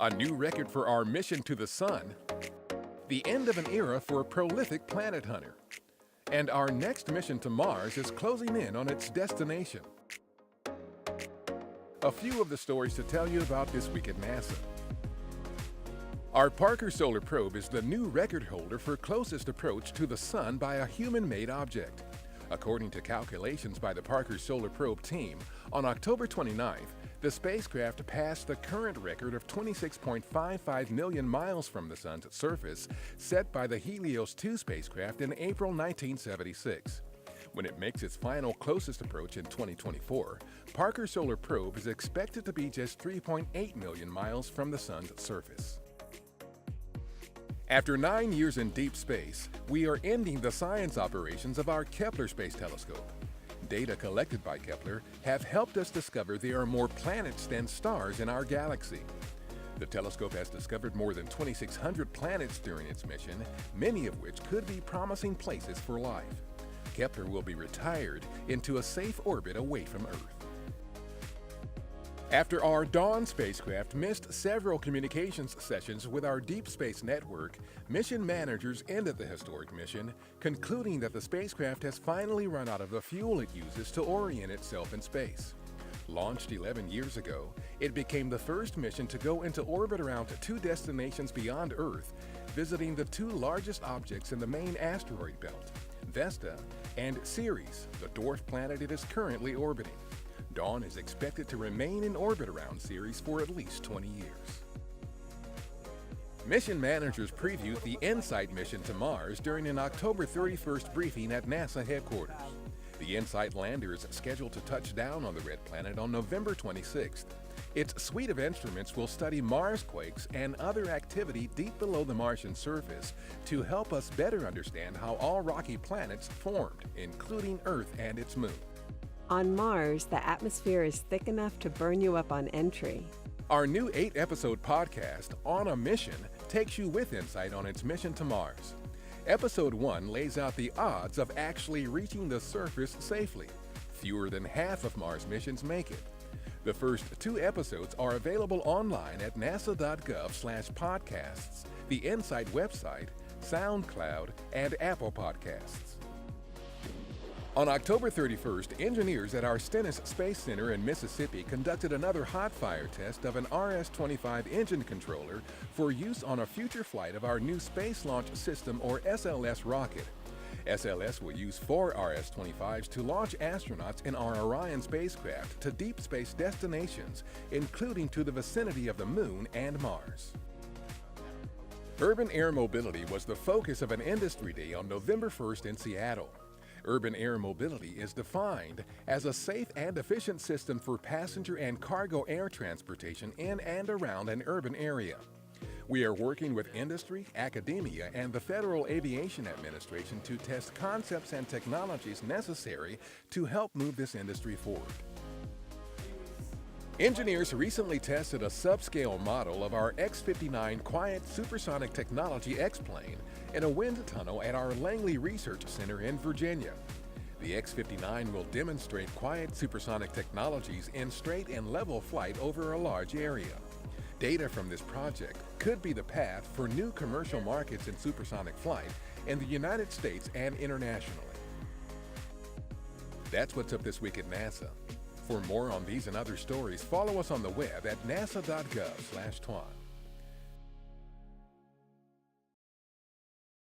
A new record for our mission to the sun, the end of an era for a prolific planet hunter, and our next mission to Mars is closing in on its destination. A few of the stories to tell you about this week at NASA. Our Parker Solar Probe is the new record holder for closest approach to the sun by a human-made object. According to calculations by the Parker Solar Probe team, on October 29th, the spacecraft passed the current record of 26.55 million miles from the sun's surface set by the Helios 2 spacecraft in April 1976. When it makes its final closest approach in 2024, Parker Solar Probe is expected to be just 3.8 million miles from the sun's surface. After 9 years in deep space, we are ending the science operations of our Kepler Space Telescope. Data collected by Kepler have helped us discover there are more planets than stars in our galaxy. The telescope has discovered more than 2,600 planets during its mission, many of which could be promising places for life. Kepler will be retired into a safe orbit away from Earth. After our Dawn spacecraft missed several communications sessions with our Deep Space Network, mission managers ended the historic mission, concluding that the spacecraft has finally run out of the fuel it uses to orient itself in space. Launched 11 years ago, it became the first mission to go into orbit around two destinations beyond Earth, visiting the two largest objects in the main asteroid belt, Vesta and Ceres, the dwarf planet it is currently orbiting. Dawn is expected to remain in orbit around Ceres for at least 20 years. Mission managers previewed the InSight mission to Mars during an October 31st briefing at NASA headquarters. The InSight lander is scheduled to touch down on the red planet on November 26th. Its suite of instruments will study Mars quakes and other activity deep below the Martian surface to help us better understand how all rocky planets formed, including Earth and its moon. On Mars, the atmosphere is thick enough to burn you up on entry. Our new 8-episode podcast, On a Mission, takes you with InSight on its mission to Mars. Episode 1 lays out the odds of actually reaching the surface safely. Fewer than half of Mars missions make it. The first 2 episodes are available online at nasa.gov/podcasts, the InSight website, SoundCloud, and Apple Podcasts. On October 31st, engineers at our Stennis Space Center in Mississippi conducted another hot fire test of an RS-25 engine controller for use on a future flight of our new Space Launch System or SLS rocket. SLS will use 4 RS-25s to launch astronauts in our Orion spacecraft to deep space destinations, including to the vicinity of the Moon and Mars. Urban air mobility was the focus of an industry day on November 1st in Seattle. Urban air mobility is defined as a safe and efficient system for passenger and cargo air transportation in and around an urban area. We are working with industry, academia, and the Federal Aviation Administration to test concepts and technologies necessary to help move this industry forward. Engineers recently tested a subscale model of our X-59 quiet supersonic technology X-plane in a wind tunnel at our Langley Research Center in Virginia. The X-59 will demonstrate quiet supersonic technologies in straight and level flight over a large area. Data from this project could be the path for new commercial markets in supersonic flight in the United States and internationally. That's what's up this week at NASA. For more on these and other stories, follow us on the web at nasa.gov/twan.